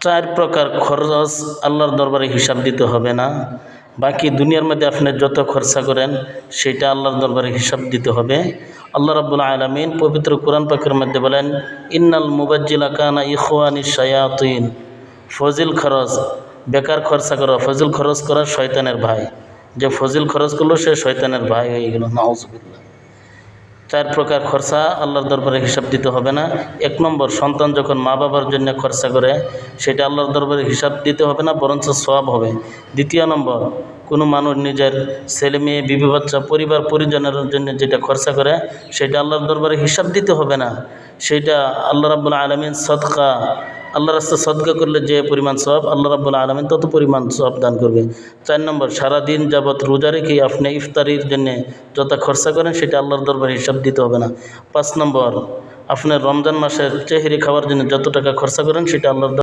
চার প্রকার খরচ আল্লাহর দরবারে হিসাব দিতে হবে না। বাকি দুনিয়ার মধ্যে আপনি যত খরচা করেন সেটা আল্লাহর দরবারে হিসাব দিতে হবে। আল্লাহ রাব্বুল আলামিন পবিত্র কোরআন পাকের মধ্যে বলেন, ইন্নাল মুবাজ্জিলা কানা ইখওয়ানিশ শায়াতিন। ফজিল খরচ, বেকার খরচা করা, ফজিল খরচ করা শয়তানের ভাই। যে ফজিল খরচ করলো সে শয়তানের ভাই হয়ে গেল, নাউজুবিল্লাহ। চার প্রকার খরচা আল্লাহর দরবারে হিসাব দিতে হবে না। এক নম্বর, সন্তান যখন মা বাবার জন্য খরচা করে সেটা আল্লাহর দরবারে হিসাব দিতে হবে না, বরঞ্চ সওয়াব হবে। দ্বিতীয় নম্বর, কোনো মানুষ নিজের ছেলে মেয়ে, বিবি বাচ্চা, পরিবার পরিজনের জন্য যেটা খরচা করে সেটা আল্লাহর দরবারে হিসাব দিতে হবে না। সেটা আল্লাহ রাব্বুল আলামিন সদকা, আল্লাহর রাস্তায় সদকা করলে যে পরিমাণ সওয়াব, আল্লাহ রাব্বুল আলামিন তত পরিমাণ সওয়াব দান করবে। 4 নম্বর, সারাদিন যাবৎ রোজা রেখে আপনি ইফতারির জন্য যত খরচা করেন সেটা আল্লাহর দরবারে হিসাব দিতে হবে না। 5 নম্বর, আপনার রমজান মাসের চেহারি খাওয়ার জন্য যত টাকা খরচা করেন সেটা আল্লাহর